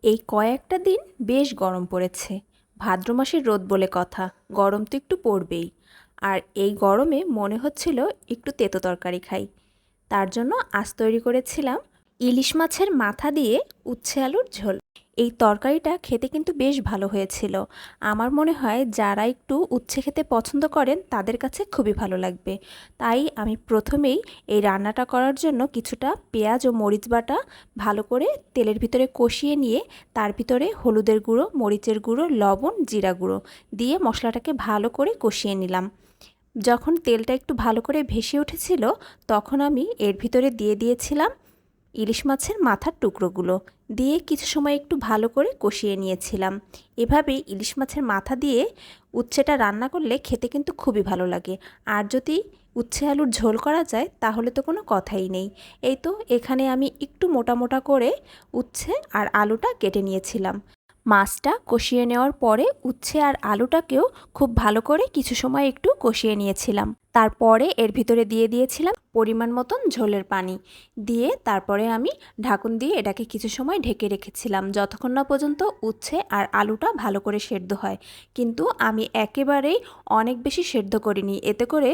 এই কয়েকটা দিন বেশ গরম পড়েছে। ভাদ্র মাসের রোদ বলে কথা, গরম তো একটু পড়বেই। আর এই গরমে মনে হচ্ছিল একটু তেতো তরকারি খাই। তার জন্য আজ তৈরি করেছিলাম ইলিশ মাছের মাথা দিয়ে উচ্ছে আলুর ঝোল। এই তরকারিটা খেতে কিন্তু বেশ ভালো হয়েছিল। আমার মনে হয় যারা একটু উচ্ছে খেতে পছন্দ করেন তাদের কাছে খুবই ভালো লাগবে। তাই আমি প্রথমেই এই রান্নাটা করার জন্য কিছুটা পেঁয়াজ ও মরিচ বাটা ভালো করে তেলের ভিতরে কষিয়ে নিয়ে তার ভিতরে হলুদের গুঁড়ো, মরিচের গুঁড়ো, লবণ, জিরা গুঁড়ো দিয়ে মশলাটাকে ভালো করে কষিয়ে নিলাম। যখন তেলটা একটু ভালো করে ভেসে উঠেছিল তখন আমি এর ভিতরে দিয়ে দিয়েছিলাম ইলিশ মাছের মাথার টুকরোগুলো, দিয়ে কিছু সময় একটু ভালো করে কষিয়ে নিয়েছিলাম। এভাবেই ইলিশ মাছের মাথা দিয়ে উচ্ছেটা রান্না করলে খেতে কিন্তু খুবই ভালো লাগে। আর যদি উচ্ছে আলুর ঝোল করা যায় তাহলে তো কোনো কথাই নেই। এই তো এখানে আমি একটু মোটা মোটা করে উচ্ছে আর আলুটা কেটে নিয়েছিলাম। মাছটা কষিয়ে নেওয়ার পরে উচ্ছে আর আলুটাকেও খুব ভালো করে কিছু সময় একটু কষিয়ে নিয়েছিলাম। তারপরে এর ভিতরে দিয়ে দিয়েছিলাম পরিমাণ মতন ঝোলের পানি, দিয়ে তারপরে আমি ঢাকন দিয়ে এটাকে কিছু সময় ঢেকে রেখেছিলাম যতক্ষণ না পর্যন্ত উচ্ছে আর আলুটা ভালো করে সেদ্ধ হয়। কিন্তু আমি একেবারেই অনেক বেশি সেদ্ধ করিনি, এতে করে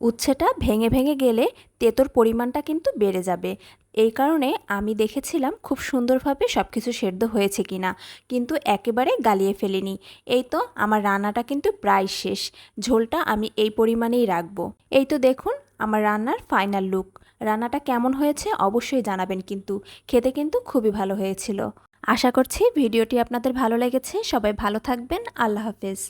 উচ্ছেটা ভেঙে ভেঙে গেলে তেঁতোর পরিমাণটা কিন্তু বেড়ে যাবে। এই কারণে আমি দেখেছিলাম খুব সুন্দরভাবে সব কিছু সেদ্ধ হয়েছে কিনা, কিন্তু একেবারে গালিয়ে ফেলিনি। এই তো আমার রান্নাটা কিন্তু প্রায় শেষ। ঝোলটা আমি এই পরিমাণেই রাখবো। এই তো দেখুন আমার রান্নার ফাইনাল লুক। রান্নাটা কেমন হয়েছে অবশ্যই জানাবেন, কিন্তু খেতে কিন্তু খুবই ভালো হয়েছিল। আশা করছি ভিডিওটি আপনাদের ভালো লেগেছে। সবাই ভালো থাকবেন। আল্লাহ হাফেজ।